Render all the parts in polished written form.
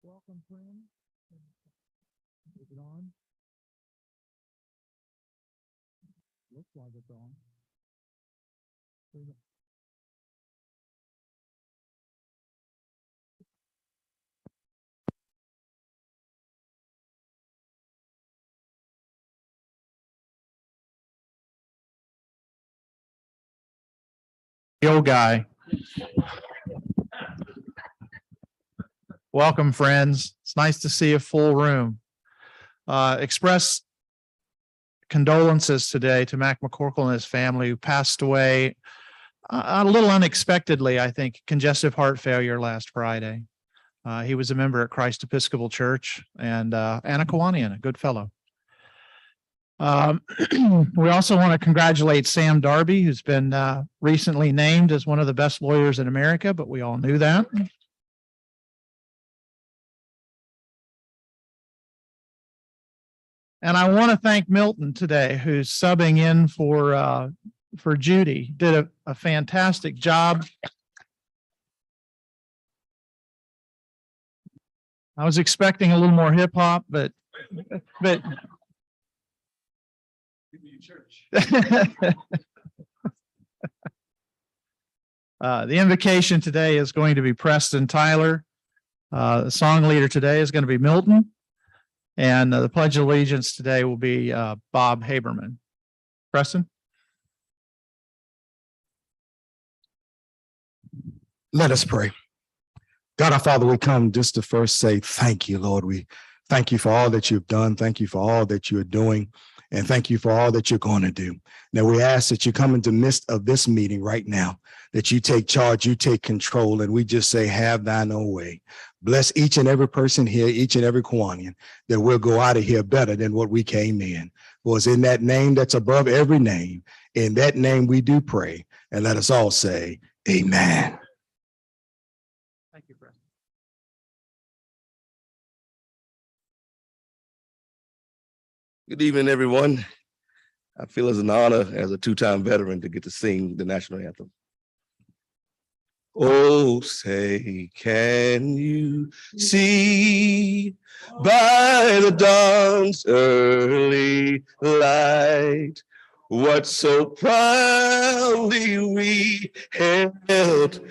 Welcome, friends. Is it on? Looks like it's on. The old guy. Welcome, friends. It's nice to see a full room. Express condolences today to Mac McCorkle and his family, who passed away a little unexpectedly, I think, congestive heart failure last Friday. He was a member at Christ Episcopal Church and a Kiwanian, a good fellow. We also want to congratulate Sam Darby, who's been recently named as one of the best lawyers in America, but we all knew that. And I want to thank Milton today, who's subbing in for Judy. Did a fantastic job. I was expecting a little more hip hop, but the invocation today is going to be Preston Tyler. The song leader today is going to be Milton. And the Pledge of Allegiance today will be Bob Haberman. Preston? Let us pray. God, our Father, we come just to first say thank you, Lord. We thank you for all that you've done. Thank you for all that you're doing. And thank you for all that you're going to do. Now, we ask that you come into the midst of this meeting right now, that you take charge, you take control, and we just say, have thine own way. Bless each and every person here, each and every Kiwanian, that we'll go out of here better than what we came in. For it's in that name that's above every name. In that name we do pray. And let us all say, amen. Thank you, Preston. Good evening, everyone. I feel it's an honor as a two-time veteran to get to sing the national anthem. Oh, say, can you see by the dawn's early light what so proudly we held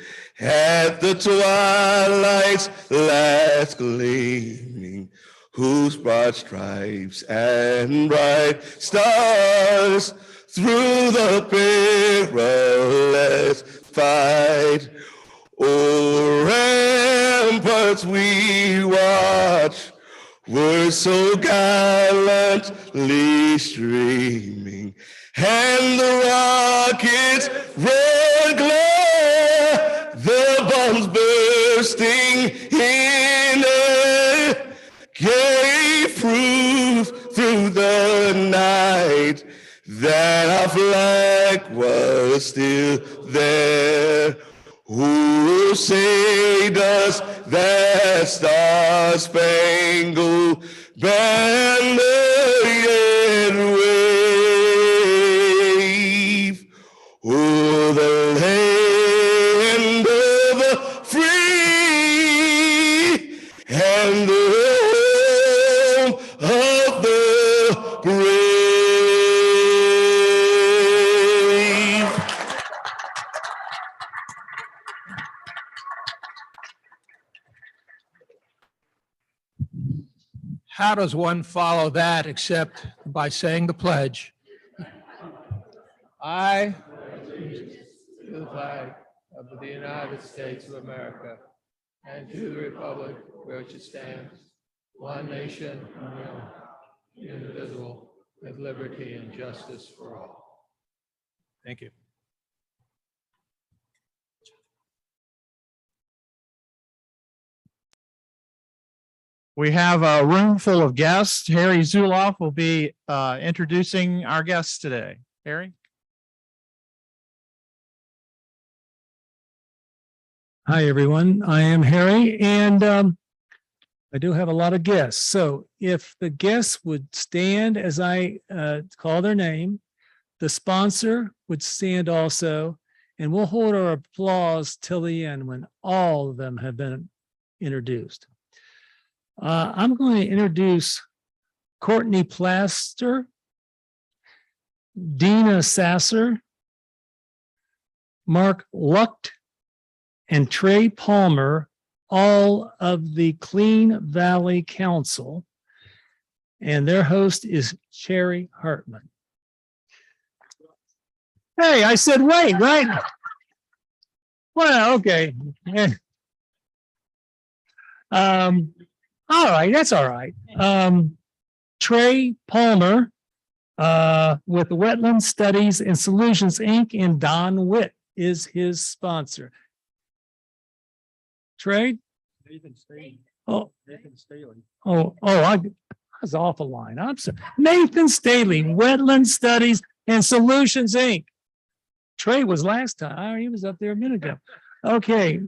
at the twilight's last gleaming, whose broad stripes and bright stars through the perilous fight o'er ramparts we watch were so gallantly streaming, and the rockets' red glare, the bombs bursting in air, gave proof through the night that our flag was still there. Who say does that star-spangled banner yet wave? Oh, the land of the free and the home of the brave. How does one follow that except by saying the pledge? I, to the flag of the United States of America, and to the republic for which it stands, one nation, under God, indivisible, with liberty and justice for all. Thank you. We have a room full of guests. Harry Zuloff will be introducing our guests today. Harry? Hi, everyone. I am Harry, and I do have a lot of guests. So if the guests would stand as I call their name, the sponsor would stand also, and we'll hold our applause till the end when all of them have been introduced. I'm going to introduce Courtney Plaster, Dina Sasser, Mark Lucht, and Trey Palmer, all of the Clean Valley Council. And their host is Sherry Hartman. Hey, I said wait, right? Well, okay. All right, that's all right. Trey Palmer with Wetland Studies and Solutions, Inc., and Don Witt is his sponsor. Trey? Nathan Staley. Oh, Nathan Staley. I was off a line. I'm sorry. Nathan Staley, Wetland Studies and Solutions, Inc. Trey was last time. He was up there a minute ago. Okay.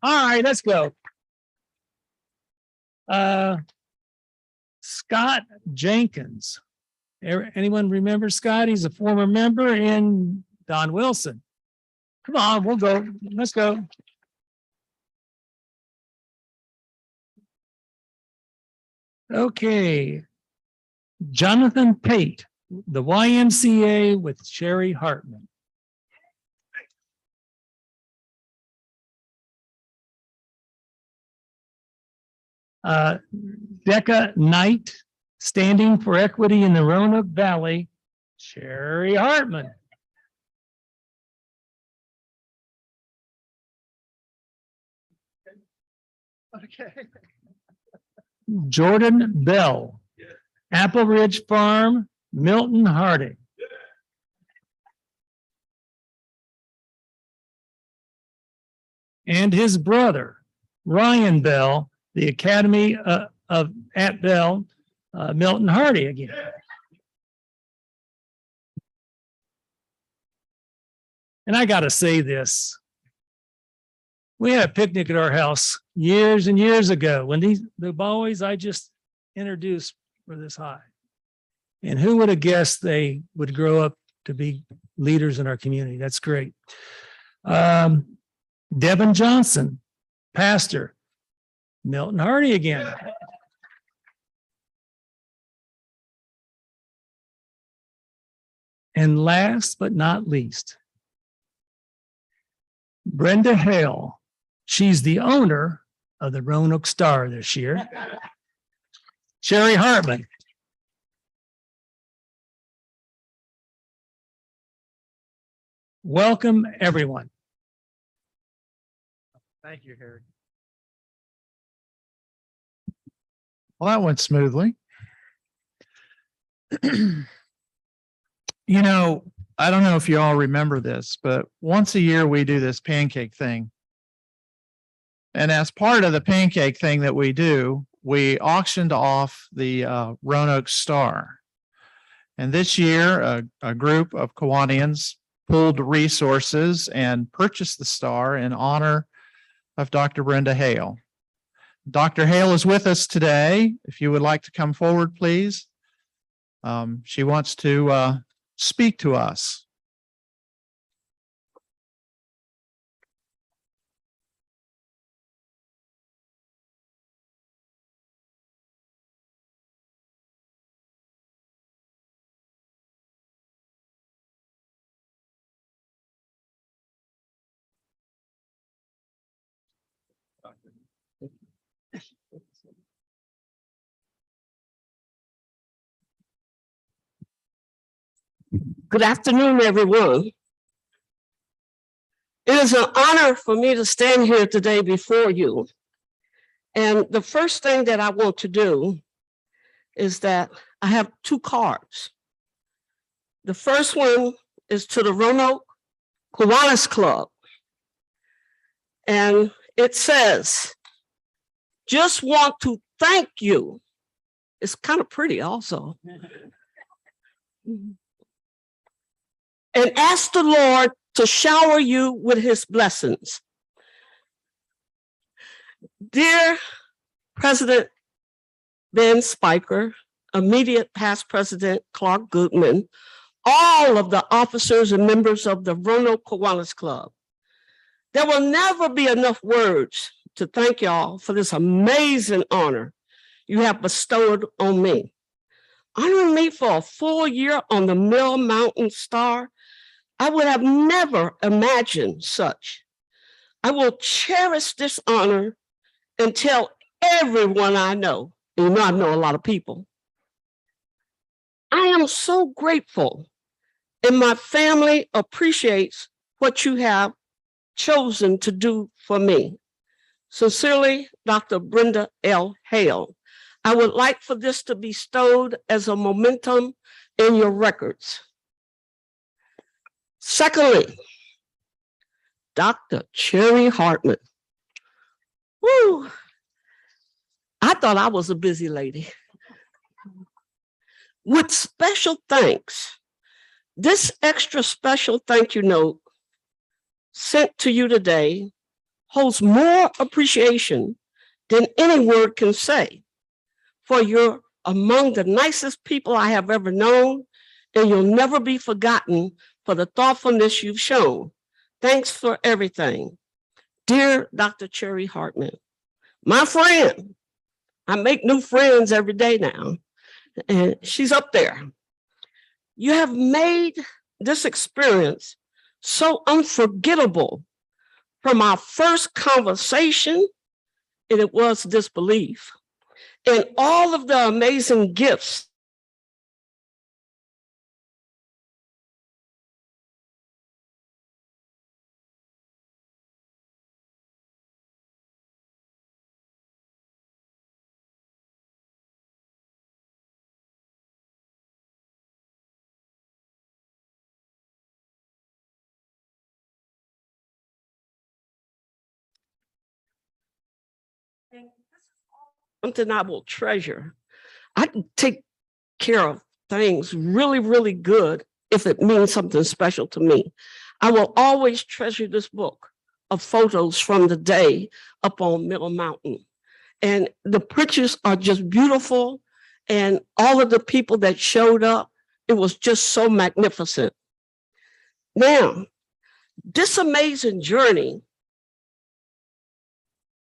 All right, let's go. Scott Jenkins. Anyone remember Scott? He's a former member, and Don Wilson. Come on, we'll go. Let's go. Okay. Jonathan Pate, the YMCA with Sherry Hartman. Decca Knight, Standing for Equity in the Roanoke Valley, Sherry Hartman. Okay. Jordan Bell, Apple Ridge Farm, Milton Harding. And his brother, Ryan Bell, the Academy at Bell, Milton Hardy again. And I got to say this. We had a picnic at our house years and years ago when the boys I just introduced were this high. And who would have guessed they would grow up to be leaders in our community? That's great. Devin Johnson, pastor, Milton Hardy again. And last but not least, Brenda Hale. She's the owner of the Roanoke Star this year. Sherry Hartman. Welcome, everyone. Thank you, Harry. Well, that went smoothly. You know, I don't know if you all remember this, but once a year we do this pancake thing. And as part of the pancake thing that we do, we auctioned off the Roanoke Star. And this year, a group of Kiwanians pooled resources and purchased the star in honor of Dr. Brenda Hale. Dr. Hale is with us today. If you would like to come forward, please. She wants to speak to us. Good afternoon, everyone. It is an honor for me to stand here today before you. And the first thing that I want to do is that I have two cards. The first one is to the Roanoke Kiwanis Club. And it says, just want to thank you. It's kind of pretty also. And ask the Lord to shower you with his blessings. Dear President Ben Spiker, immediate past President Clark Goodman, all of the officers and members of the Roanoke Kiwanis Club, there will never be enough words to thank y'all for this amazing honor you have bestowed on me. Honoring me for a full year on the Mill Mountain Star, I would have never imagined such. I will cherish this honor and tell everyone I know, and you know I know a lot of people. I am so grateful, and my family appreciates what you have chosen to do for me. Sincerely, Dr. Brenda L. Hale. I would like for this to be stowed as a momentum in your records. Secondly, Dr. Cherry Hartman. Woo! I thought I was a busy lady. With special thanks, this extra special thank you note sent to you today holds more appreciation than any word can say, for you're among the nicest people I have ever known, and you'll never be forgotten for the thoughtfulness you've shown. Thanks for everything. Dear Dr. Cherry Hartman, my friend, I make new friends every day now, and she's up there. You have made this experience so unforgettable from our first conversation, and it was disbelief, and all of the amazing gifts something I will treasure. I can take care of things really, really good if it means something special to me. I will always treasure this book of photos from the day up on Middle Mountain. And the pictures are just beautiful. And all of the people that showed up, it was just so magnificent. Now, this amazing journey,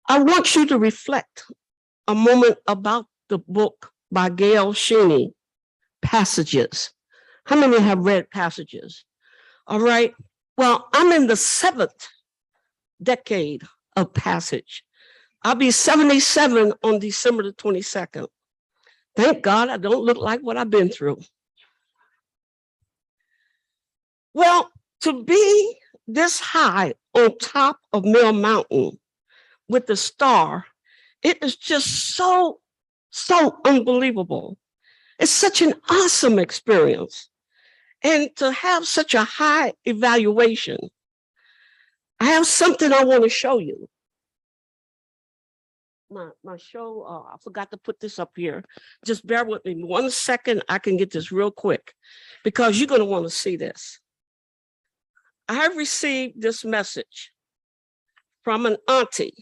I want you to reflect a moment about the book by Gail Sheeny, Passages. How many have read Passages? All right. Well, I'm in the 7th decade of Passage. I'll be 77 on December the 22nd. Thank God I don't look like what I've been through. Well, to be this high on top of Mill Mountain with the star, it is just so unbelievable. It's such an awesome experience. And to have such a high evaluation, I have something I want to show you. My show, I forgot to put this up here. Just bear with me 1 second. I can get this real quick because you're going to want to see this. I have received this message from an auntie,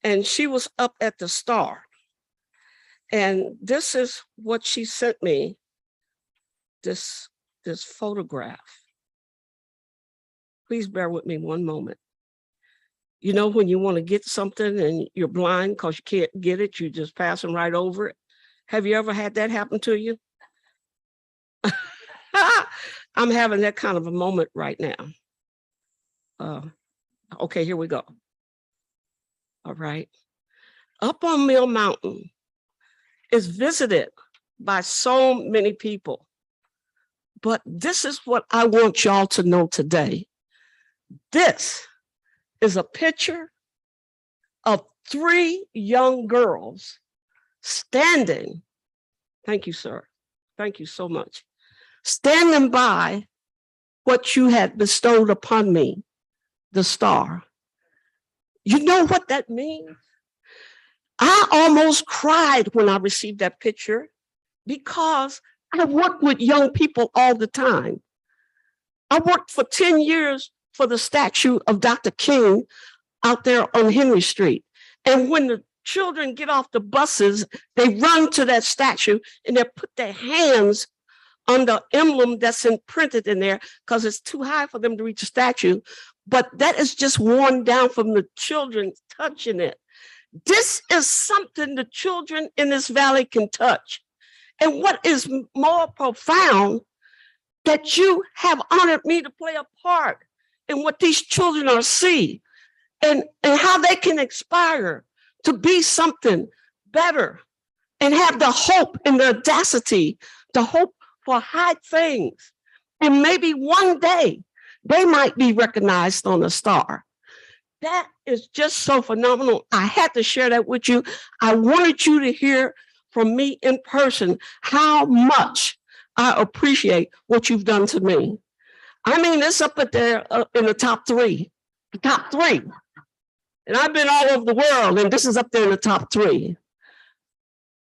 and she was up at the Star. And this is what she sent me, this photograph. Please bear with me 1 moment. You know, when you want to get something and you're blind because you can't get it, you're just passing right over it. Have you ever had that happen to you? I'm having that kind of a moment right now. Okay, here we go. All right. Up on Mill Mountain is visited by so many people. But this is what I want y'all to know today. This is a picture of 3 young girls standing. Thank you, sir. Thank you so much. Standing by what you had bestowed upon me, the star. You know what that means? I almost cried when I received that picture because I work with young people all the time. I worked for 10 years for the statue of Dr. King out there on Henry Street. And when the children get off the buses, they run to that statue and they put their hands on the emblem that's imprinted in there because it's too high for them to reach the statue. But that is just worn down from the children touching it. This is something the children in this valley can touch. And what is more profound, that you have honored me to play a part in what these children are seeing and how they can aspire to be something better and have the hope and the audacity to hope for high things. And maybe one day they might be recognized on a star. That is just so phenomenal. I had to share that with you. I wanted you to hear from me in person how much I appreciate what you've done to me. I mean, it's up there in the top three. And I've been all over the world, and this is up there in the top 3.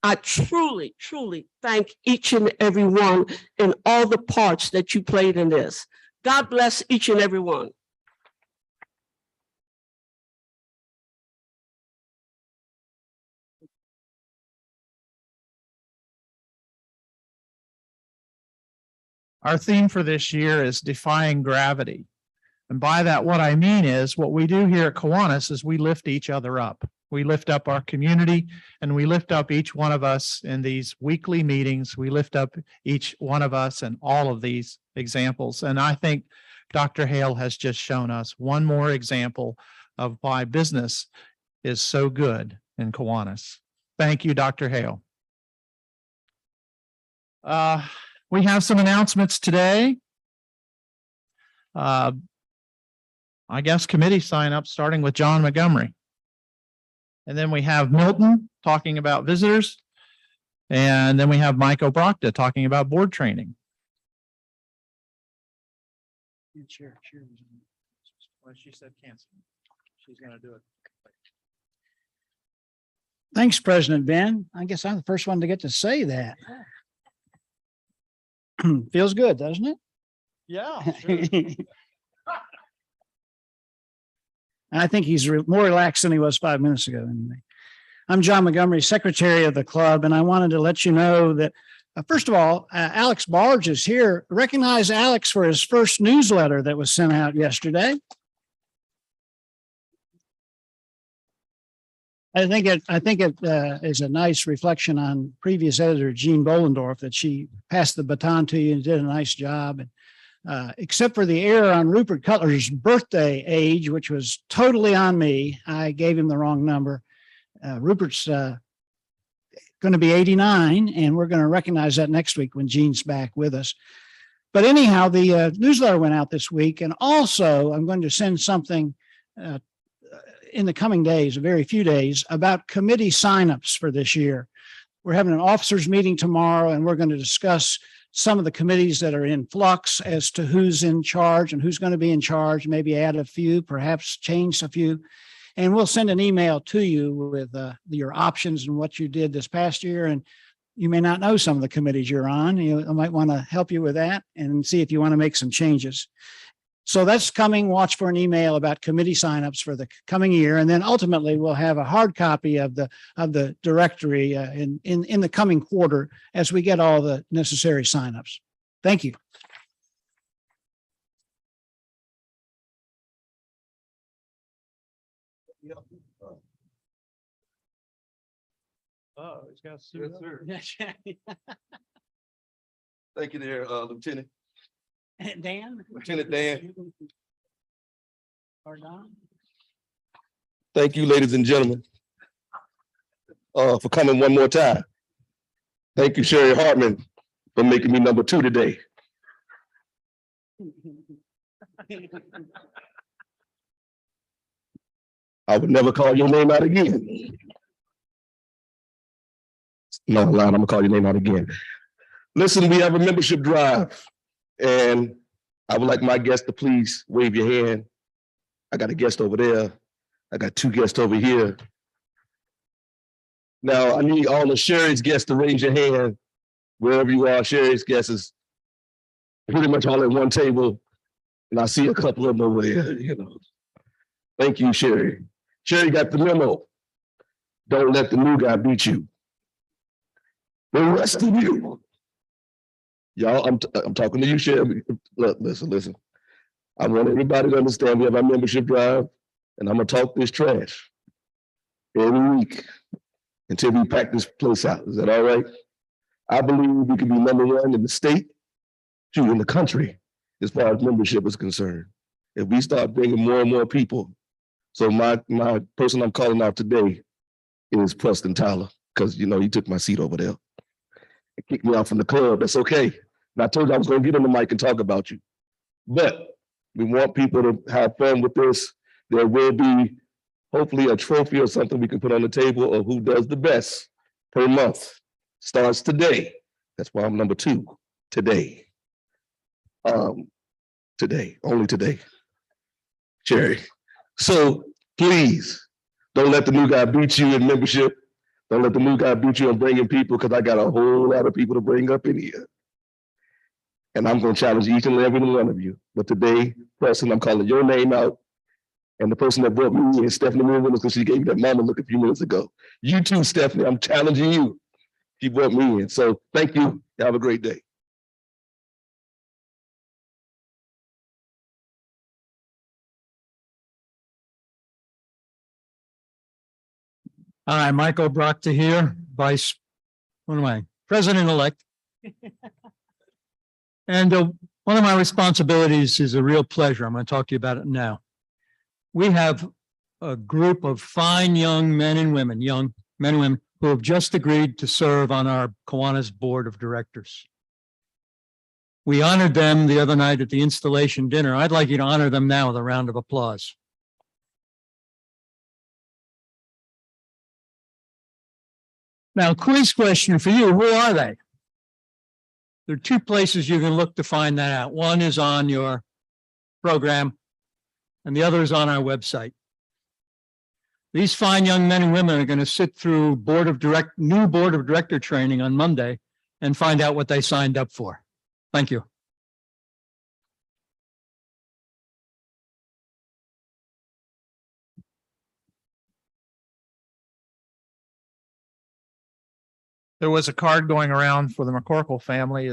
I truly, truly thank each and every one in all the parts that you played in this. God bless each and every one. Our theme for this year is Defying Gravity. And by that, what I mean is what we do here at Kiwanis is we lift each other up. We lift up our community and we lift up each one of us in these weekly meetings. We lift up each one of us in all of these examples. And I think Dr. Hale has just shown us one more example of why business is so good in Kiwanis. Thank you, Dr. Hale. We have some announcements today. I guess committee sign up starting with John Montgomery. And then we have Milton talking about visitors. And then we have Mike Obrocta talking about board training. Well, she said cancel. She's going to do it. Thanks, President Ben. I guess I'm the first one to get to say that. Feels good, doesn't it? Yeah. I think he's more relaxed than he was 5 minutes ago. Anyway, I'm John Montgomery, secretary of the club, and I wanted to let you know that, first of all, Alex Barge is here. Recognize Alex for his first newsletter that was sent out yesterday. I think it is a nice reflection on previous editor Jean Bollendorf that she passed the baton to you and did a nice job. And except for the error on Rupert Cutler's birthday age, which was totally on me, I gave him the wrong number. Rupert's going to be 89, and we're going to recognize that next week when Jean's back with us. But anyhow, the newsletter went out this week, and also I'm going to send something in the coming days, a very few days, about committee signups for this year. We're having an officers meeting tomorrow, and we're going to discuss some of the committees that are in flux as to who's in charge and who's going to be in charge, maybe add a few, perhaps change a few. And we'll send an email to you with your options and what you did this past year. And you may not know some of the committees you're on. I might want to help you with that and see if you want to make some changes. So that's coming. Watch for an email about committee signups for the coming year. And then ultimately we'll have a hard copy of the directory in the coming quarter as we get all the necessary signups. Thank you. Oh, he's got a suit. Yes, sir. Thank you there, Lieutenant. Dan? Lieutenant Dan. Or Don? Thank you, ladies and gentlemen, for coming one more time. Thank you, Sherry Hartman, for making me number 2 today. I would never call your name out again. No, I'm gonna call your name out again. Listen, we have a membership drive, and I would like my guests to please wave your hand. I got a guest over there. I got 2 guests over here. Now, I need all of Sherry's guests to raise your hand wherever you are. Sherry's guests is pretty much all at one table, and I see a couple of them over there, Thank you, Sherry. Sherry got the memo. Don't let the new guy beat you. The rest of you, y'all, I'm talking to you, Sherry. Look, listen. I want everybody to understand we have our membership drive, and I'm gonna talk this trash. every week until we pack this place out. Is that all right? I believe we can be #1 in the state, in the country, as far as membership is concerned. If we start bringing more and more people. So my person I'm calling out today is Preston Tyler, because he took my seat over there. He kicked me out from the club. That's okay. And I told you I was going to get on the mic and talk about you. But we want people to have fun with this. There will be hopefully a trophy or something we can put on the table of who does the best per month. Starts today. That's why I'm #2 today. Today, only today. Sherry. So please don't let the new guy beat you in membership. Don't let the new guy beat you in bringing people, because I got a whole lot of people to bring up in here. And I'm going to challenge each and every one of you. But today, Preston, I'm calling your name out. And the person that brought me in, Stephanie Williams, because she gave me that mama look a few minutes ago. You too, Stephanie, I'm challenging you. She brought me in. So thank you. Have a great day. Hi, Michael Brockta here, President-elect. And one of my responsibilities is a real pleasure. I'm going to talk to you about it now. We have a group of fine young men and women who have just agreed to serve on our Kiwanis Board of Directors. We honored them the other night at the installation dinner. I'd like you to honor them now with a round of applause. Now, quiz question for you. Who are they? There are two places you can look to find that out. One is on your program, and the other is on our website. These fine young men and women are going to sit through new board of director training on Monday and find out what they signed up for. Thank you. There was a card going around for the McCorkle family.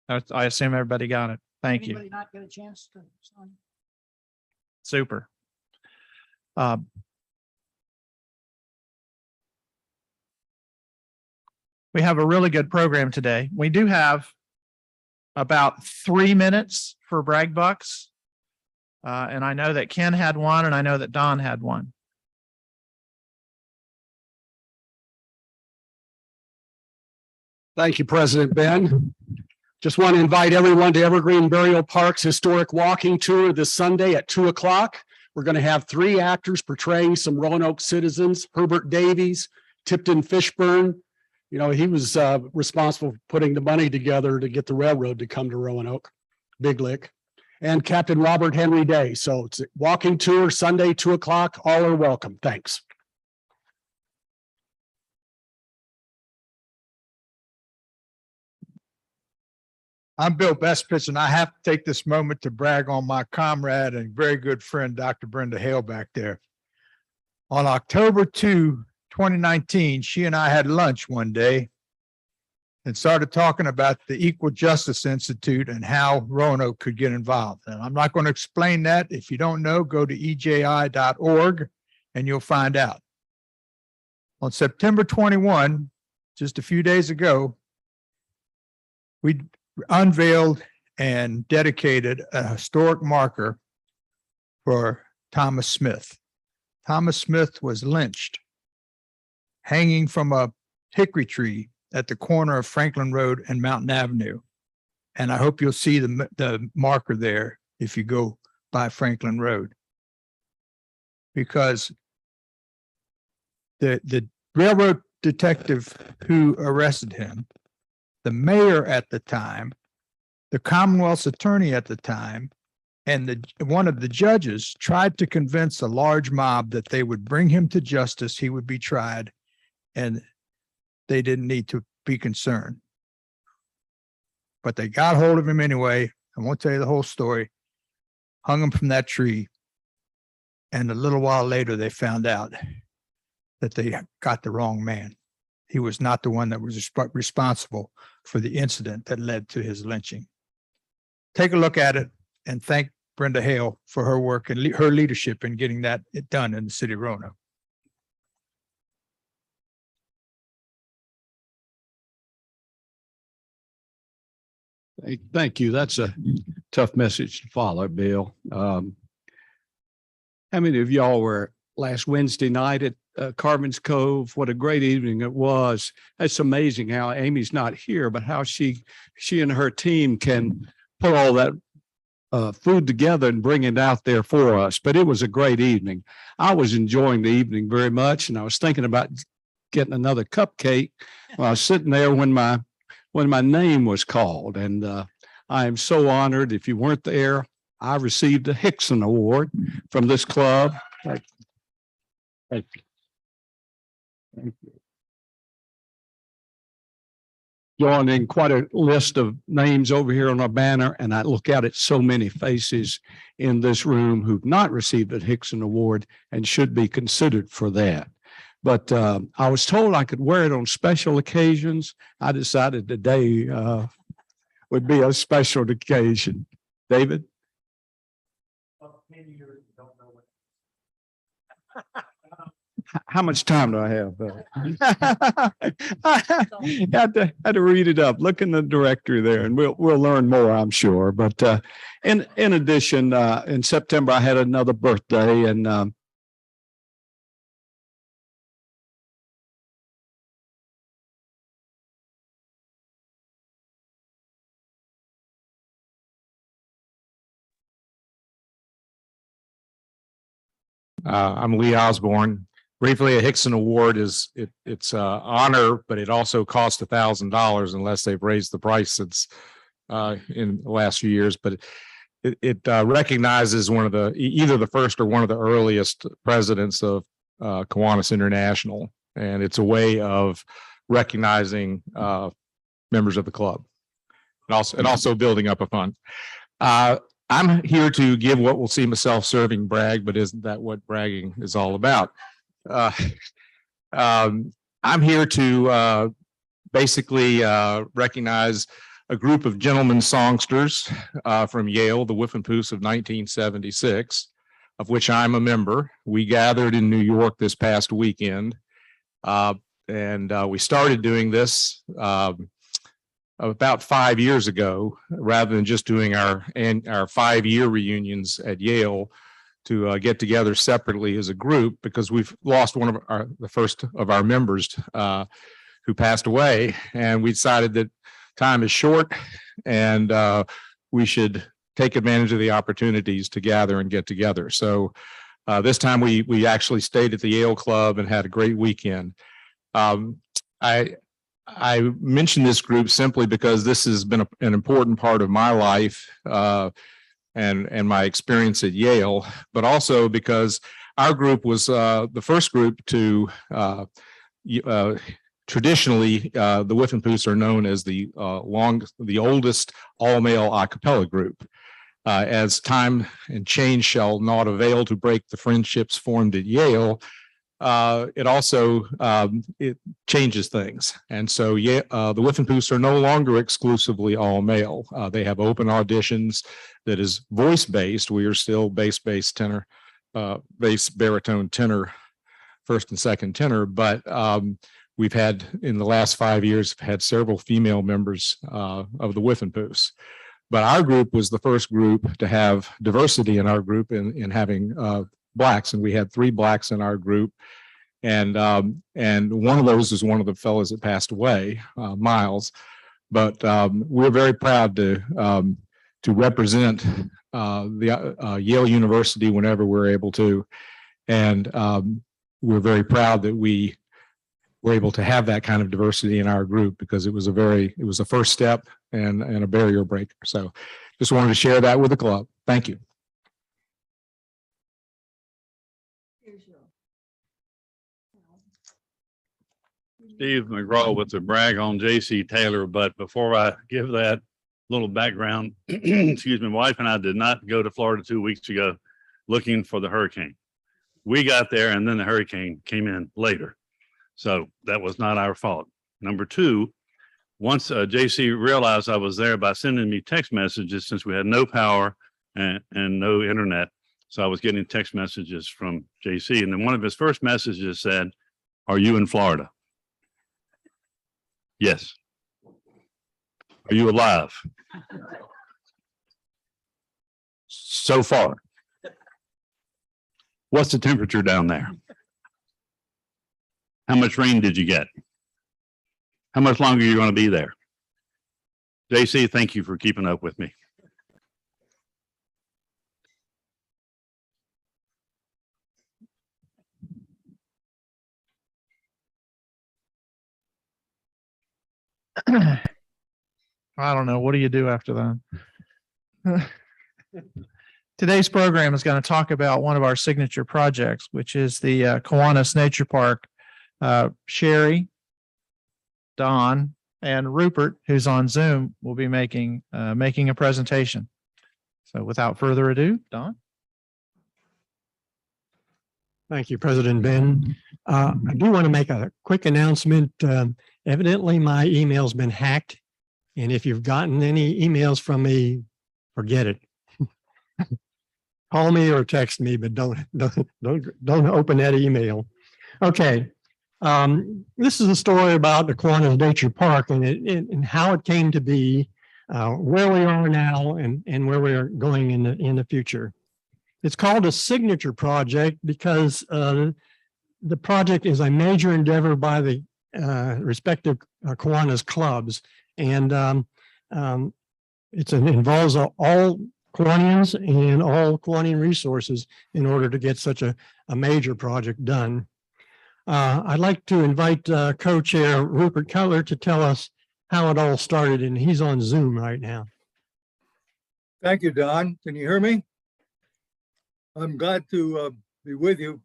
I assume everybody got it. Thank you. Anybody not get a chance to sign? Super. We have a really good program today. We do have about 3 minutes for brag bucks. And I know that Ken had one, and I know that Don had one. Thank you, President Ben. Just want to invite everyone to Evergreen Burial Park's historic walking tour this Sunday at 2:00. We're going to have 3 actors portraying some Roanoke citizens: Herbert Davies, Tipton Fishburne. He was responsible for putting the money together to get the railroad to come to Roanoke, Big Lick, and Captain Robert Henry Day. So it's a walking tour Sunday, 2:00. All are welcome. Thanks. I'm Bill Bestfitz, and I have to take this moment to brag on my comrade and very good friend, Dr. Brenda Hale, back there. On October 2, 2019, she and I had lunch one day and started talking about the Equal Justice Institute and how Roanoke could get involved. And I'm not going to explain that. If you don't know, go to eji.org and you'll find out. On September 21, just a few days ago, we unveiled and dedicated a historic marker for Thomas Smith. Thomas Smith was lynched, hanging from a hickory tree at the corner of Franklin Road and Mountain Avenue. And I hope you'll see the marker there if you go by Franklin Road. Because the railroad detective who arrested him, the mayor at the time, the Commonwealth's attorney at the time, and one of the judges tried to convince a large mob that they would bring him to justice, he would be tried, and they didn't need to be concerned. But they got hold of him anyway. I won't tell you the whole story. Hung him from that tree. And a little while later, they found out that they got the wrong man. He was not the one that was responsible for the incident that led to his lynching. Take a look at it and thank Brenda Hale for her work and her leadership in getting that done in the city of Roanoke. Thank you. That's a tough message to follow, Bill. How many of y'all were last Wednesday night at Carmen's Cove? What a great evening it was. It's amazing how Amy's not here, but how she and her team can put all that food together and bring it out there for us. But it was a great evening. I was enjoying the evening very much, and I was thinking about getting another cupcake while I was sitting there when my name was called. And I am so honored. If you weren't there, I received a Hixson Award from this club. Thank you. Thank you. Joining quite a list of names over here on our banner, and I look out at so many faces in this room who've not received a Hixson Award and should be considered for that. But I was told I could wear it on special occasions. I decided today would be a special occasion. David? How much time do I have? I had to read it up. Look in the directory there, and we'll learn more, I'm sure. But in addition, in September, I had another birthday, and I'm Lee Osborne. Briefly, a Hixson Award it's honor, but it also costs $1,000 unless they've raised the price since in the last few years. But it recognizes one of either the first or one of the earliest presidents of Kiwanis International, and it's a way of recognizing members of the club, and also building up a fund. I'm here to give what will seem a self-serving brag, but isn't that what bragging is all about? I'm here to basically recognize a group of gentlemen songsters from Yale, the Whiffenpoofs of 1976, of which I'm a member. We gathered in New York this past weekend, and we started doing this about 5 years ago, rather than just doing our 5-year reunions at Yale, to get together separately as a group, because we've lost one of the first of our members who passed away, and we decided that time is short and we should take advantage of the opportunities to gather and get together. So this time we actually stayed at the Yale Club and had a great weekend. I mention this group simply because this has been an important part of my life and my experience at Yale, but also because our group was the first group to traditionally the Whiffenpoofs are known as the oldest all-male a cappella group. As time and change shall not avail to break the friendships formed at Yale, it also it changes things, and so the Whiffenpoofs are no longer exclusively all male. They have open auditions that is voice based. We are still bass, tenor, bass, baritone, tenor, first and second tenor, but we've had in the last 5 years had several female members of the Whiffenpoofs. But our group was the first group to have diversity in our group in having Blacks, and we had 3 Blacks in our group, and one of those is one of the fellows that passed away, Miles. But we're very proud to represent the Yale University whenever we're able to, and we're very proud that we were able to have that kind of diversity in our group, because it was a first step and a barrier breaker. So just wanted to share that with the club. Thank you. Steve McGraw with the brag on J.C. Taylor. But before I give that little background, excuse me, my wife and I did not go to Florida 2 weeks ago looking for the hurricane. We got there and then the hurricane came in later. So that was not our fault. Number 2, once J.C. realized I was there by sending me text messages, since we had no power and no internet. So I was getting text messages from J.C. And then one of his first messages said, "Are you in Florida?" Yes. Are you alive? So far. What's the temperature down there? How much rain did you get? How much longer are you going to be there? JC, thank you for keeping up with me. I don't know. What do you do after that? Today's program is going to talk about one of our signature projects, which is the Kiwanis Nature Park. Sherry, Don, and Rupert, who's on Zoom, will be making a presentation. So without further ado, Don. Thank you, President Ben. I do want to make a quick announcement. Evidently, my email's been hacked. And if you've gotten any emails from me, forget it. Call me or text me, but don't open that email. Okay. This is a story about the Kiwanis Nature Park and how it came to be, where we are now and where we are going in the future. It's called a signature project because the project is a major endeavor by the respective Kiwanis clubs, and it involves all Kiwanians and all Kiwanian resources in order to get such a major project done. I'd like to invite co-chair Rupert Cutler to tell us how it all started, and he's on Zoom right now. Thank you, Don. Can you hear me? I'm glad to be with you.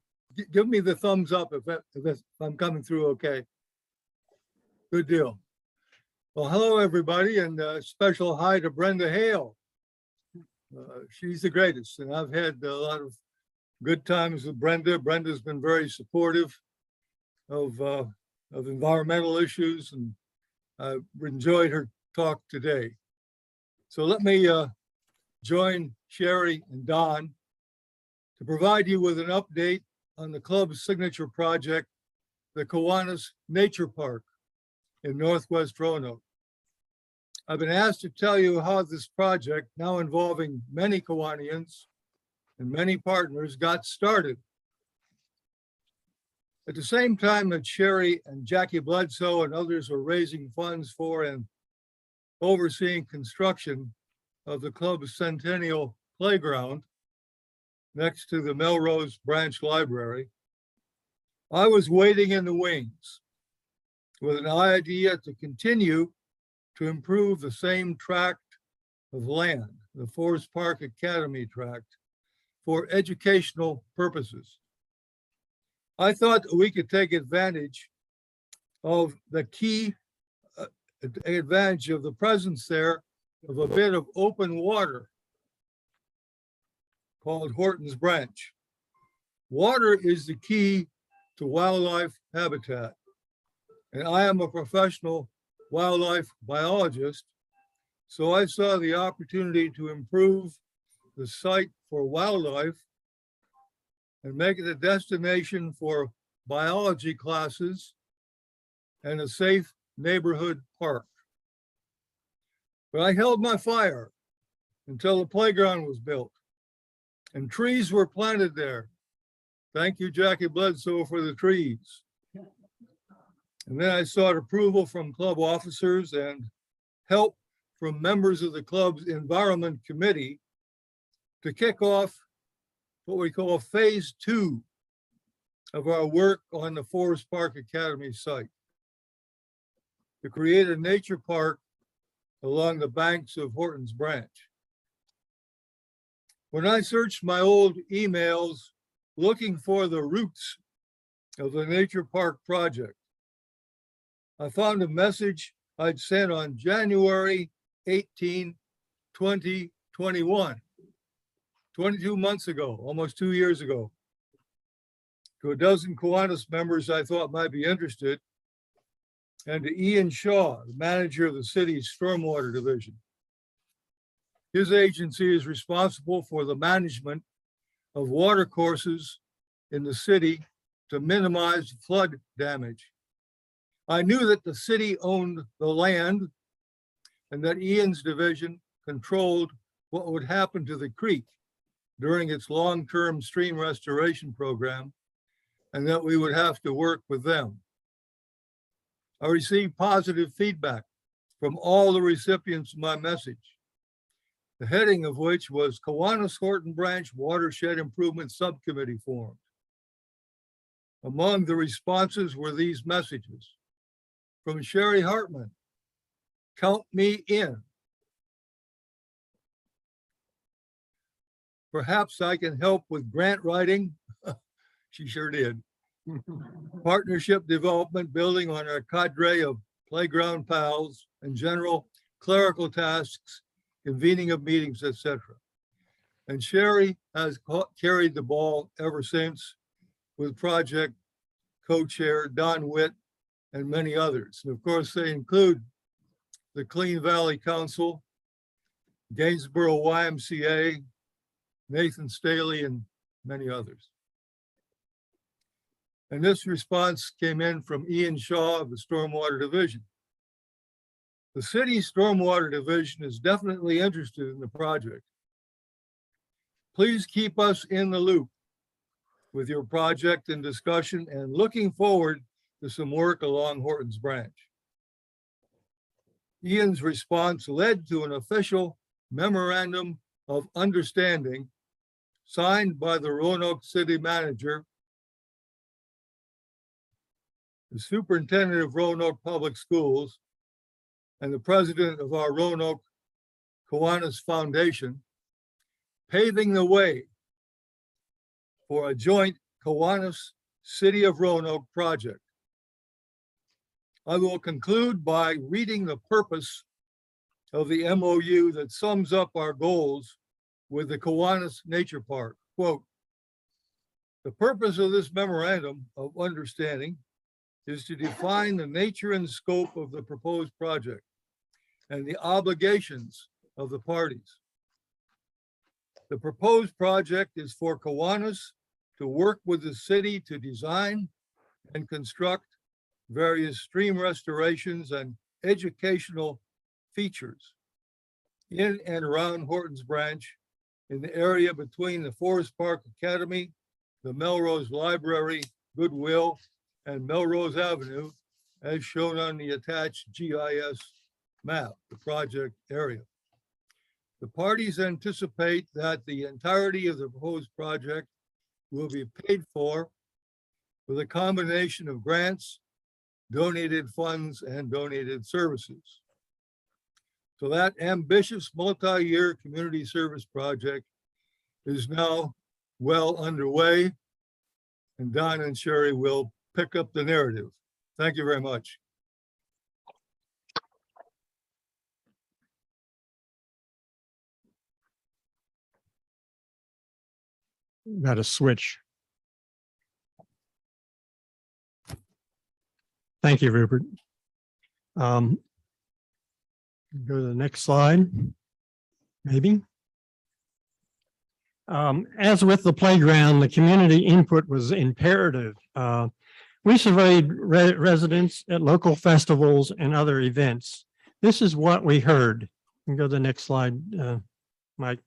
Give me the thumbs up if I'm coming through okay. Good deal. Well, hello, everybody, and special hi to Brenda Hale. She's the greatest, and I've had a lot of good times with Brenda. Brenda's been very supportive of environmental issues, and I've enjoyed her talk today. So let me join Sherry and Don to provide you with an update on the club's signature project, the Kiwanis Nature Park in Northwest Roanoke. I've been asked to tell you how this project, now involving many Kiwanians and many partners, got started. At the same time that Sherry and Jackie Bledsoe and others were raising funds for and overseeing construction of the club's centennial playground next to the Melrose Branch Library, I was waiting in the wings with an idea to continue to improve the same tract of land, the Forest Park Academy tract, for educational purposes. I thought that we could take advantage of the key advantage of the presence there of a bit of open water called Horton's Branch. Water is the key to wildlife habitat, and I am a professional wildlife biologist, so I saw the opportunity to improve the site for wildlife and make it a destination for biology classes and a safe neighborhood park. But I held my fire until the playground was built and trees were planted there. Thank you, Jackie Bledsoe, for the trees. And then I sought approval from club officers and help from members of the club's environment committee to kick off what we call phase 2 of our work on the Forest Park Academy site, to create a nature park along the banks of Horton's Branch. When I searched my old emails looking for the roots of the nature park project, I found a message I'd sent on January 18, 2021, 22 months ago, almost 2 years ago, to a dozen Kiwanis members I thought might be interested, and to Ian Shaw, the manager of the city's stormwater division. His agency is responsible for the management of water courses in the city to minimize flood damage. I knew that the city owned the land, and that Ian's division controlled what would happen to the creek during its long-term stream restoration program, and that we would have to work with them. I received positive feedback from all the recipients of my message, the heading of which was Kiwanis Horton Branch Watershed Improvement Subcommittee formed. Among the responses were these messages from Sherry Hartman: count me in. Perhaps I can help with grant writing. She sure did. Partnership development, building on our cadre of playground pals, and general clerical tasks, convening of meetings, etc. And Sherry has carried the ball ever since with project co-chair Don Witt and many others. And of course, they include the Clean Valley Council, Gainesboro YMCA, Nathan Staley, and many others. And this response came in from Ian Shaw of the Stormwater Division. The city's Stormwater Division is definitely interested in the project. Please keep us in the loop with your project and discussion, and looking forward to some work along Horton's Branch. Ian's response led to an official memorandum of understanding signed by the Roanoke City Manager, the Superintendent of Roanoke Public Schools, and the President of our Roanoke Kiwanis Foundation, paving the way for a joint Kiwanis City of Roanoke project. I will conclude by reading the purpose of the MOU that sums up our goals with the Kiwanis Nature Park. Quote, the purpose of this memorandum of understanding is to define the nature and scope of the proposed project and the obligations of the parties. The proposed project is for Kiwanis to work with the city to design and construct various stream restorations and educational features in and around Horton's Branch, in the area between the Forest Park Academy, the Melrose Library, Goodwill, and Melrose Avenue, as shown on the attached GIS map, the project area. The parties anticipate that the entirety of the proposed project will be paid for with a combination of grants, donated funds, and donated services. So that ambitious multi-year community service project is now well underway, and Don and Sherry will pick up the narrative. Thank you very much. Got to switch. Thank you, Rupert. Go to the next slide, maybe. As with the playground, the community input was imperative. We surveyed residents at local festivals and other events. This is what we heard. You can go to the next slide, Mike.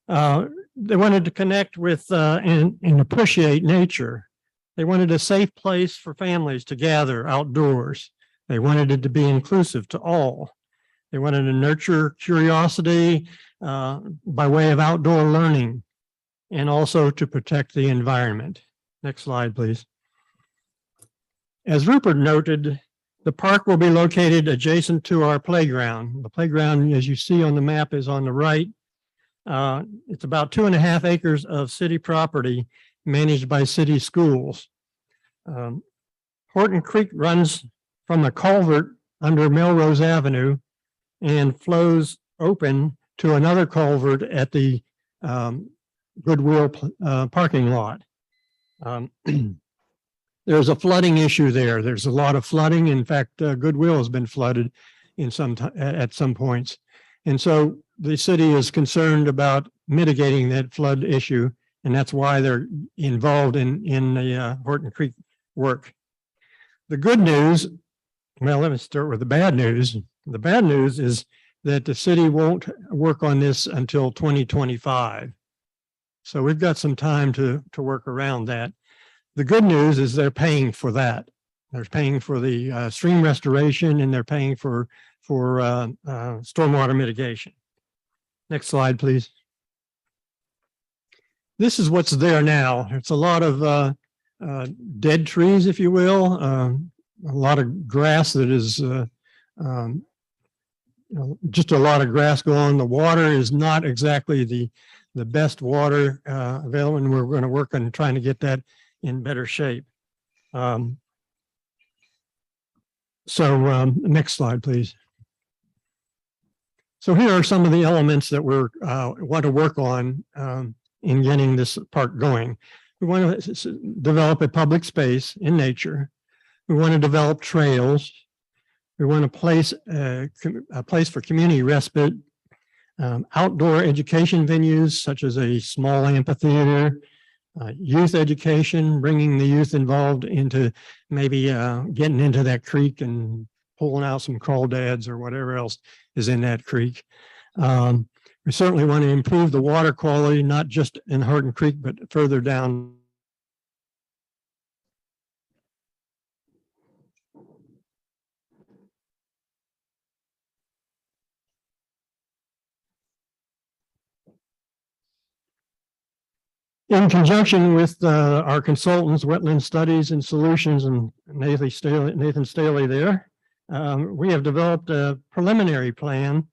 They wanted to connect with and appreciate nature. They wanted a safe place for families to gather outdoors. They wanted it to be inclusive to all. They wanted to nurture curiosity by way of outdoor learning, and also to protect the environment. Next slide, please. As Rupert noted, the park will be located adjacent to our playground. The playground, as you see on the map, is on the right. It's about 2.5 acres of city property managed by city schools. Horton Creek runs from a culvert under Melrose Avenue and flows open to another culvert at the Goodwill parking lot. There's a flooding issue there. There's a lot of flooding. In fact, Goodwill has been flooded in at some points. And so the city is concerned about mitigating that flood issue, and that's why they're involved in the Horton Creek work. The good news, well, let me start with the bad news. The bad news is that the city won't work on this until 2025. So we've got some time to work around that. The good news is they're paying for that. They're paying for the stream restoration, and they're paying for stormwater mitigation. Next slide, please. This is what's there now. It's a lot of dead trees, if you will, a lot of grass that is just a lot of grass going. The water is not exactly the best water available, and we're going to work on trying to get that in better shape. Next slide, please. So here are some of the elements that we're want to work on in getting this park going. We want to develop a public space in nature. We want to develop trails. We want to place a place for community respite, outdoor education venues such as a small amphitheater, youth education, bringing the youth involved into maybe getting into that creek and pulling out some crawdads or whatever else is in that creek. We certainly want to improve the water quality, not just in Horton Creek, but further down. In conjunction with our consultants, Wetland Studies and Solutions, and Nathan Staley there, we have developed a preliminary plan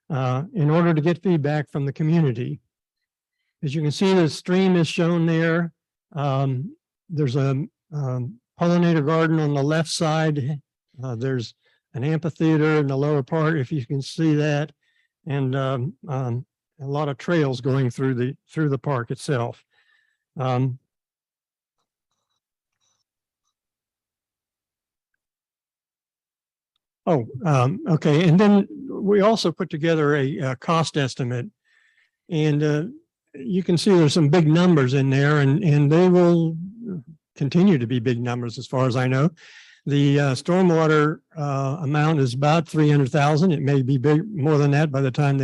in order to get feedback from the community. As you can see, the stream is shown there. There's a pollinator garden on the left side. There's an amphitheater in the lower part, if you can see that, and a lot of trails going through the park itself. Okay. And then we also put together a cost estimate, and you can see there's some big numbers in there, and they will continue to be big numbers as far as I know. The stormwater amount is about 300,000. It may be more than that by the time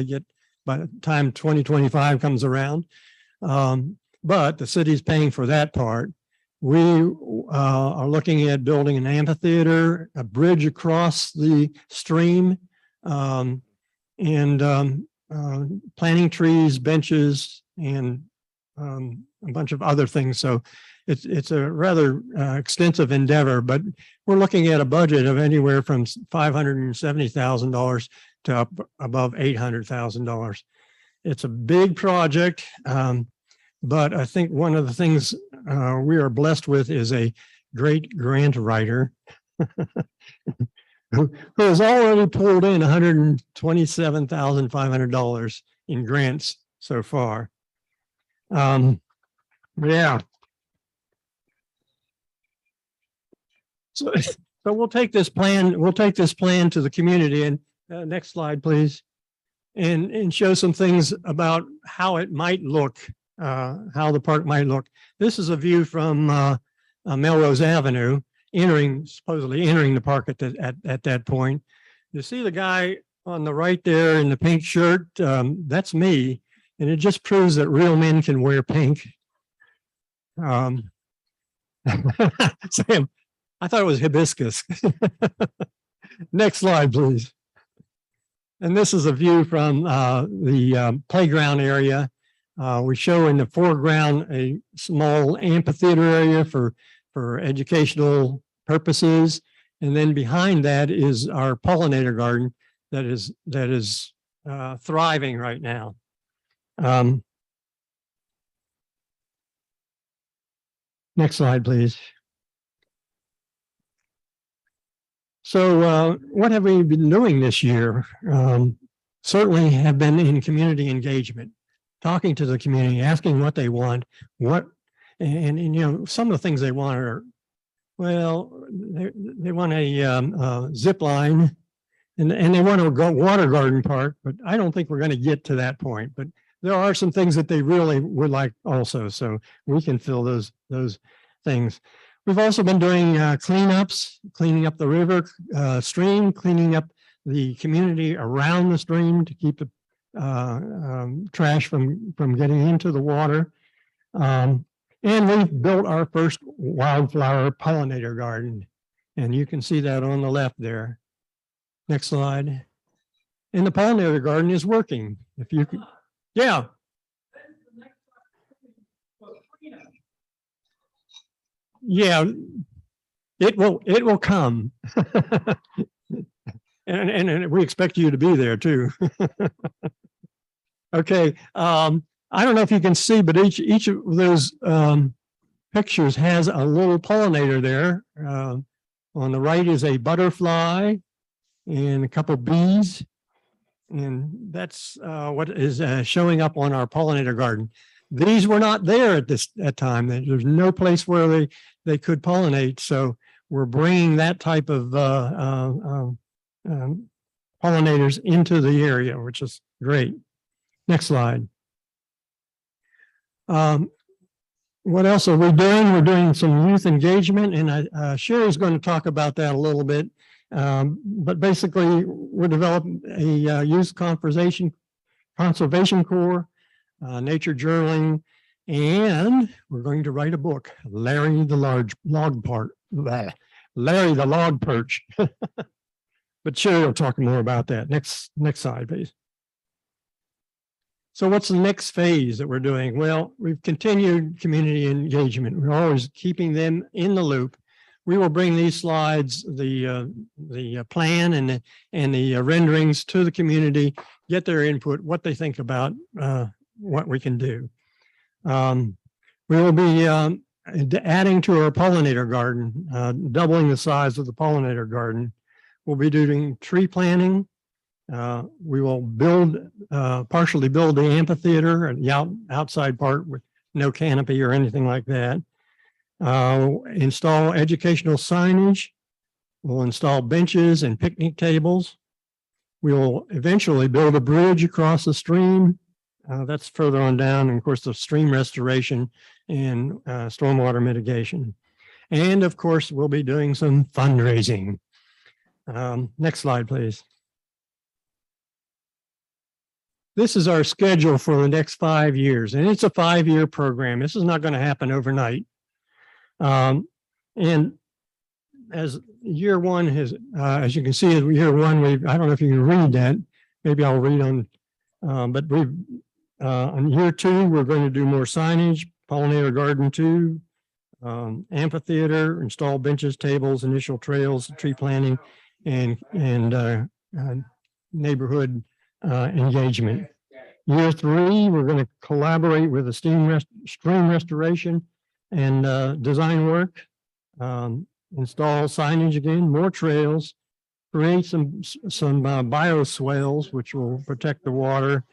2025 comes around. But the city's paying for that part. We are looking at building an amphitheater, a bridge across the stream, and planting trees, benches, and a bunch of other things. So it's a rather extensive endeavor, but we're looking at a budget of anywhere from $570,000 to up above $800,000. It's a big project. But I think one of the things we are blessed with is a great grant writer who has already pulled in $127,500 in grants so far. Yeah. So we'll take this plan to the community, and next slide, please, and show some things about how it might look. How the park might look. This is a view from Melrose Avenue, supposedly entering the park at that point. You see the guy on the right there in the pink shirt? That's me, and it just proves that real men can wear pink. Sam, I thought it was hibiscus. Next slide, please. And this is a view from the playground area. We show in the foreground a small amphitheater area for educational purposes. And then behind that is our pollinator garden that is thriving right now. Next slide, please. So what have we been doing this year? Certainly have been in community engagement, talking to the community, asking what they want, and you know, some of the things they want are, well, they want a zip line, and they want a water garden park, but I don't think we're going to get to that point. But there are some things that they really would like also, so we can fill those things. We've also been doing cleanups, cleaning up the river stream, cleaning up the community around the stream to keep the trash from getting into the water. And we've built our first wildflower pollinator garden. And you can see that on the left there. Next slide. And the pollinator garden is working. If you could, yeah. Yeah, it will come. And we expect you to be there too. Okay, I don't know if you can see, but each of those pictures has a little pollinator there. On the right is a butterfly and a couple bees. And that's what is showing up on our pollinator garden. These were not there at that time. There's no place where they could pollinate. So we're bringing that type of pollinators into the area, which is great. Next slide. What else are we doing? We're doing some youth engagement, and Sherry's going to talk about that a little bit. But basically, we're developing a youth conservation corps, nature journaling, and we're going to write a book, Larry the Log Perch. But Sherry will talk more about that. Next slide, please. So what's the next phase that we're doing? Well, we've continued community engagement. We're always keeping them in the loop. We will bring these slides, the plan and the renderings to the community, get their input, what they think about what we can do. We will be adding to our pollinator garden, doubling the size of the pollinator garden. We'll be doing tree planting. We will partially build the amphitheater and the outside part with no canopy or anything like that. Install educational signage. We'll install benches and picnic tables. We will eventually build a bridge across the stream. That's further on down, and of course, the stream restoration and stormwater mitigation. And of course, we'll be doing some fundraising. Next slide, please. This is our schedule for the next 5 years, and it's a 5-year program. This is not going to happen overnight. And as year one has, as you can see, year one, I don't know if you can read that. Maybe I'll read on, but on year 2, we're going to do more signage, pollinator garden 2, amphitheater, install benches, tables, initial trails, tree planting, and neighborhood engagement. Year 3, we're going to collaborate with the stream restoration and design work, install signage again, more trails, create some bioswales, which will protect the water,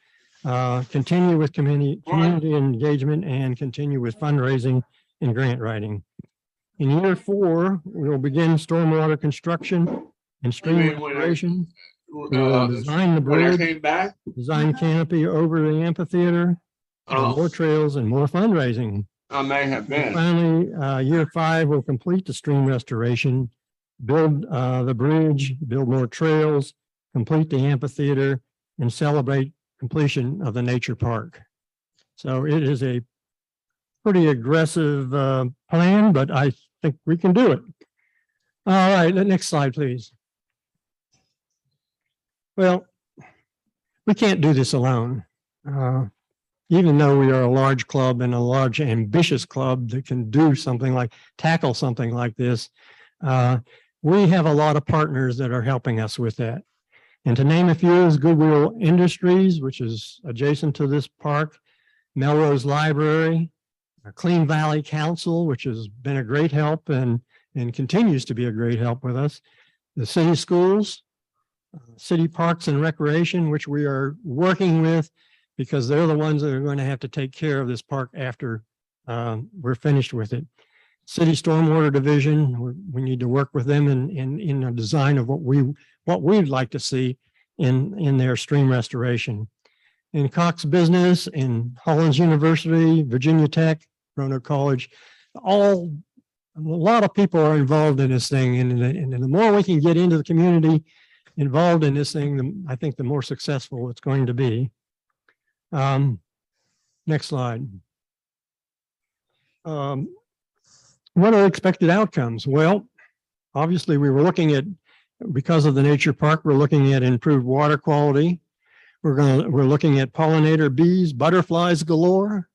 continue with community engagement, and continue with fundraising and grant writing. In year 4, we will begin stormwater construction and stream restoration. We will design the bridge, design canopy over the amphitheater, more trails, and more fundraising. I may have been. Finally, year 5 will complete the stream restoration, build the bridge, build more trails, complete the amphitheater, and celebrate completion of the nature park. So it is a pretty aggressive plan, but I think we can do it. All right, the next slide, please. Well, we can't do this alone. Even though we are a large club and a large ambitious club that can do something like tackle something like this, we have a lot of partners that are helping us with that. And to name a few is Goodwill Industries, which is adjacent to this park, Melrose Library, Clean Valley Council, which has been a great help and continues to be a great help with us, the city schools, city parks and recreation, which we are working with because they're the ones that are going to have to take care of this park after we're finished with it. City Stormwater Division, we need to work with them in a design of what we'd like to see in their stream restoration. In Cox Business, in Hollins University, Virginia Tech, Roanoke College, a lot of people are involved in this thing. And the more we can get into the community, involved in this thing, I think the more successful it's going to be. Next slide. What are expected outcomes? Well, obviously we were looking at, because of the nature park, we're looking at improved water quality. We're looking at pollinator bees, butterflies galore,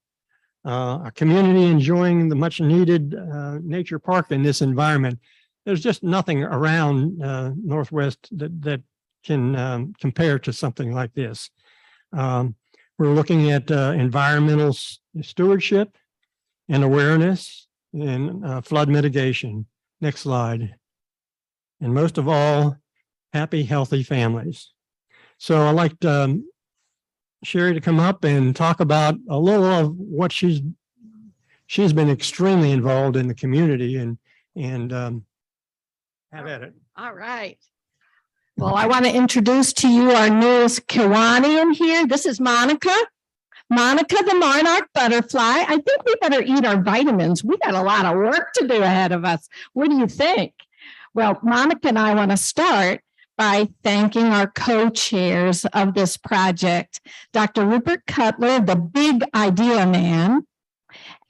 a community enjoying the much needed nature park in this environment. There's just nothing around Northwest that can compare to something like this. We're looking at environmental stewardship and awareness and flood mitigation. Next slide. And most of all, happy, healthy families. So I'd like Sherry to come up and talk about a little of what she's been extremely involved in the community and have at it. All right. Well, I want to introduce to you our newest Kiwani in here. This is Monica. Monica the monarch butterfly. I think we better eat our vitamins. We got a lot of work to do ahead of us. What do you think? Well, Monica and I want to start by thanking our co-chairs of this project, Dr. Rupert Cutler, the big idea man,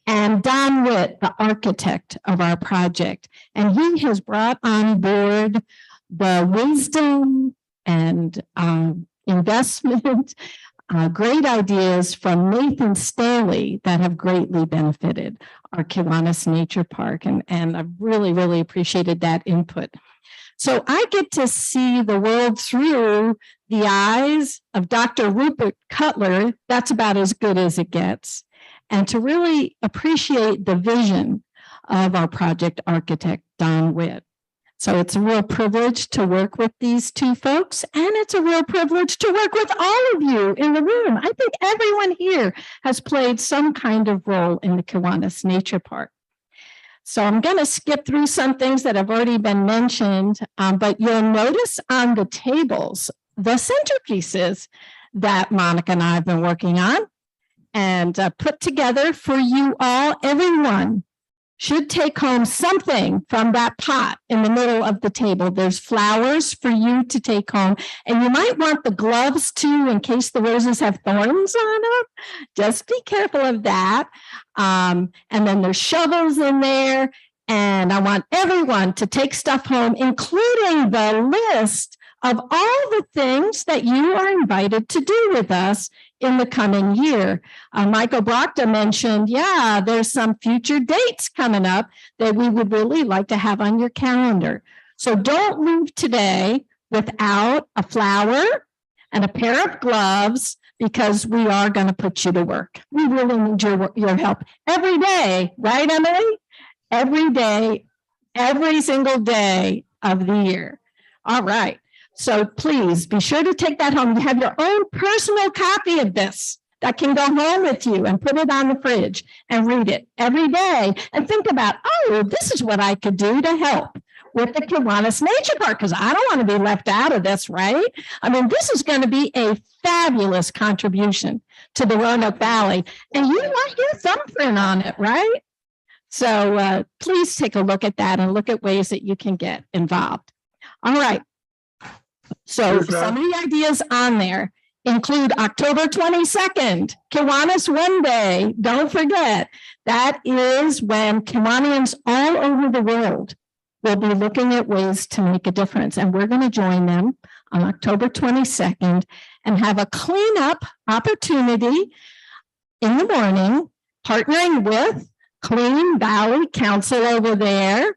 and Don Witt, the architect of our project. And he has brought on board the wisdom and investment, great ideas from Nathan Staley that have greatly benefited our Kiwanis Nature Park. And I've really, really appreciated that input. So I get to see the world through the eyes of Dr. Rupert Cutler. That's about as good as it gets. And to really appreciate the vision of our project architect, Don Witt. So it's a real privilege to work with these two folks, and it's a real privilege to work with all of you in the room. I think everyone here has played some kind of role in the Kiwanis Nature Park. So I'm going to skip through some things that have already been mentioned, but you'll notice on the tables, the centerpieces that Monica and I have been working on and put together for you all. Everyone should take home something from that pot in the middle of the table. There's flowers for you to take home. And you might want the gloves too, in case the roses have thorns on them. Just be careful of that. And then there's shovels in there. And I want everyone to take stuff home, including the list of all the things that you are invited to do with us in the coming year. Michael Brockta mentioned, yeah, there's some future dates coming up that we would really like to have on your calendar. So don't leave today without a flower and a pair of gloves, because we are going to put you to work. We really need your help every day, right, Emily? Every day, every single day of the year. All right. So please be sure to take that home. You have your own personal copy of this that can go home with you and put it on the fridge and read it every day and think about, oh, this is what I could do to help with the Kiwanis Nature Park, because I don't want to be left out of this, right? I mean, this is going to be a fabulous contribution to the Roanoke Valley, and you want your thumbprint on it, right? So please take a look at that and look at ways that you can get involved. All right. So some of the ideas on there include October 22nd, Kiwanis One Day. Don't forget, that is when Kiwanians all over the world will be looking at ways to make a difference. And we're going to join them on October 22nd and have a cleanup opportunity in the morning, partnering with Clean Valley Council over there.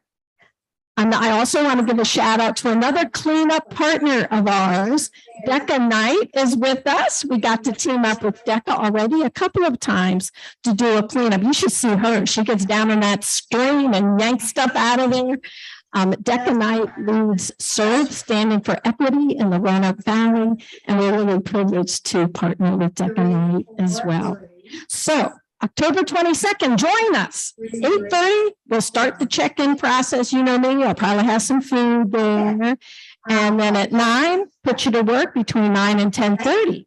And I also want to give a shout out to another cleanup partner of ours. Decca Knight is with us. We got to team up with Decca already a couple of times to do a cleanup. You should see her. She gets down in that stream and yanks stuff out of there. Decca Knight leads SERVE, standing for Equity in the Roanoke Valley. And we're really privileged to partner with Decca Knight as well. So October 22nd, join us. 8:30, we'll start the check-in process. You know me, I'll probably have some food there. And then at 9, put you to work between 9 and 10:30.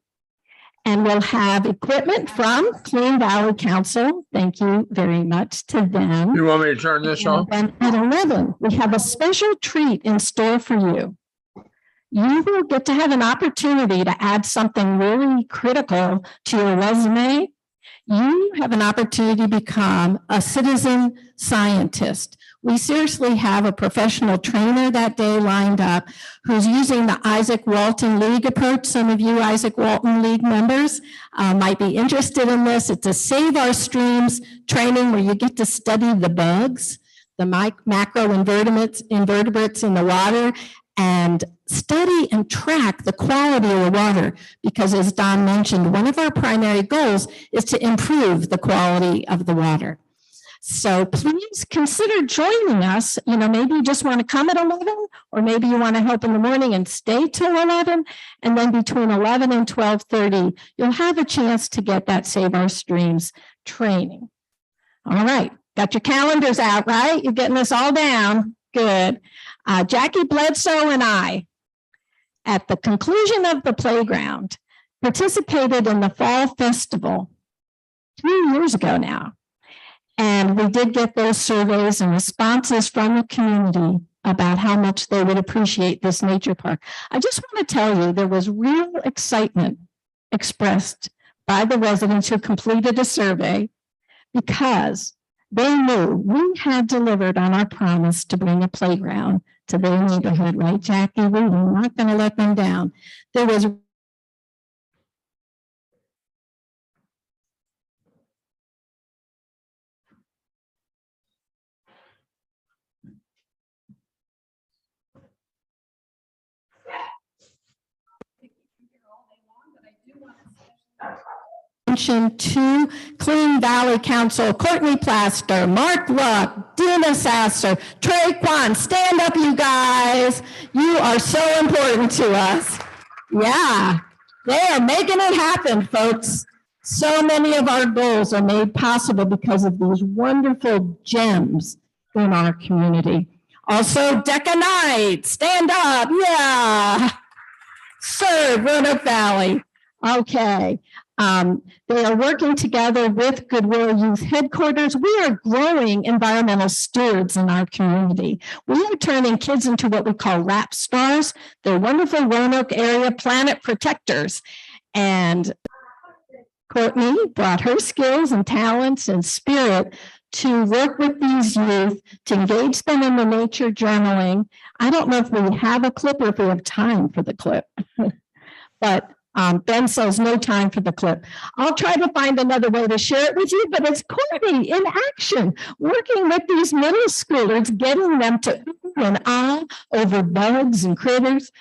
And we'll have equipment from Clean Valley Council. Thank you very much to them. You want me to turn this off? And at 11, we have a special treat in store for you. you will get to have an opportunity to add something really critical to your resume. You have an opportunity to become a citizen scientist. We seriously have a professional trainer that day lined up who's using the Isaac Walton League approach. Some of you Isaac Walton League members might be interested in this. It's a Save Our Streams training where you get to study the bugs, the macro invertebrates in the water, and study and track the quality of the water. Because as Don mentioned, one of our primary goals is to improve the quality of the water. So please consider joining us. You know, maybe you just want to come at 11, or maybe you want to help in the morning and stay till 11. And then between 11 and 12:30, you'll have a chance to get that Save Our Streams training. All right. Got your calendars out, right? You're getting this all down. Good. Jackie Bledsoe and I, at the conclusion of the playground, participated in the Fall Festival 3 years ago now. And we did get those surveys and responses from the community about how much they would appreciate this nature park. I just want to tell you, there was real excitement expressed by the residents who completed a survey because they knew we had delivered on our promise to bring a playground to their neighborhood, right, Jackie? We were not going to let them down. There was to Clean Valley Council, Courtney Plaster, Mark Luck, Dina Sasser, Trey Kwan. Stand up, you guys. You are so important to us. Yeah, they are making it happen, folks. So many of our goals are made possible because of these wonderful gems in our community. Also, Decanite, stand up. Yeah. Serve Roanoke Valley. Okay. They are working together with Goodwill Youth Headquarters. We are growing environmental stewards in our community. We are turning kids into what we call rap stars. They're wonderful Roanoke area planet protectors. And Courtney brought her skills and talents and spirit to work with these youth, to engage them in the nature journaling. I don't know if we have a clip or if we have time for the clip, but Ben says no time for the clip. I'll try to find another way to share it with you, but it's Courtney in action, working with these middle schoolers, getting them to ooh and ah over bugs and critters,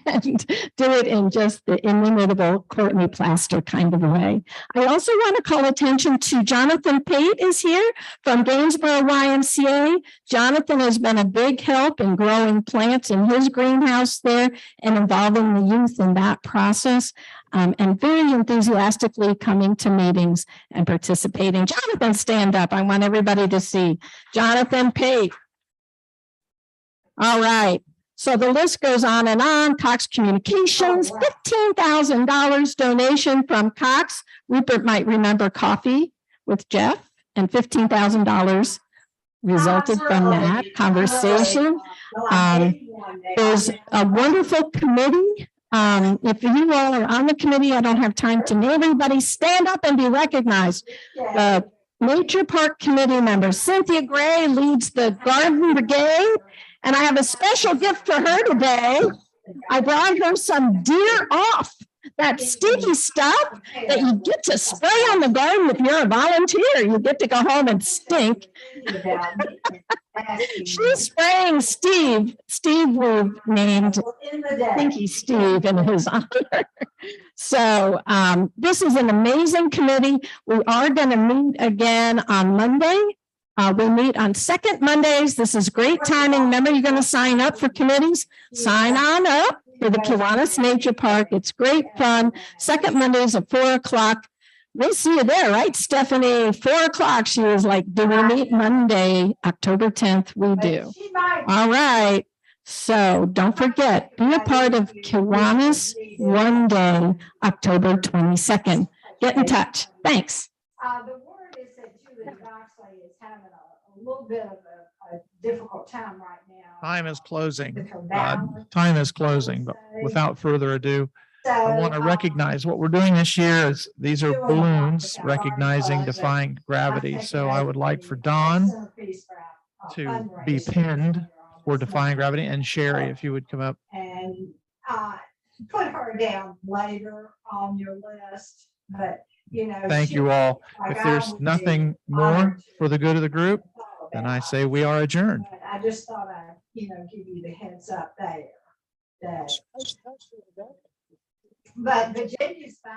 and do it in just the inimitable Courtney Plaster kind of way. I also want to call attention to Jonathan Pate is here from Gainsborough YMCA. Jonathan has been a big help in growing plants in his greenhouse there and involving the youth in that process, and very enthusiastically coming to meetings and participating. Jonathan, stand up. I want everybody to see. Jonathan Pate. All right. So the list goes on and on. Cox Communications, $15,000 donation from Cox. Rupert might remember Coffee with Jeff, and $15,000 resulted from that conversation. There's a wonderful committee. If you all are on the committee, I don't have time to name everybody. Stand up and be recognized. The Nature Park Committee member, Cynthia Gray, leads the Garden Brigade. And I have a special gift for her today. I brought her some Deer Off, that sticky stuff that you get to spray on the garden if you're a volunteer. You get to go home and stink. She's spraying Steve. Steve we've named Stinky Steve in his honor. So this is an amazing committee. We are going to meet again on Monday. We meet on second Mondays. This is great timing. Remember, you're going to sign up for committees. Sign on up for the Kiwanis Nature Park. It's great fun. Second Mondays at 4:00. We'll see you there, right, Stephanie? 4:00. She was like, do we meet Monday, October 10th? We do. All right. So don't forget, be a part of Kiwanis one day, October 22nd. Get in touch. Thanks. The word is that Julie Doxley is having a little bit of a difficult time right now. Time is closing. To come down. Time is closing, but without further ado, I want to recognize what we're doing this year is these are balloons recognizing defying gravity. So I would like for Don to be pinned for defying gravity, and Sherry, if you would come up. And put her down later on your list, but you know. Thank you all. If there's nothing more for the good of the group, then I say we are adjourned. I just thought I'd, give you the heads up there. That. But Virginia's fine.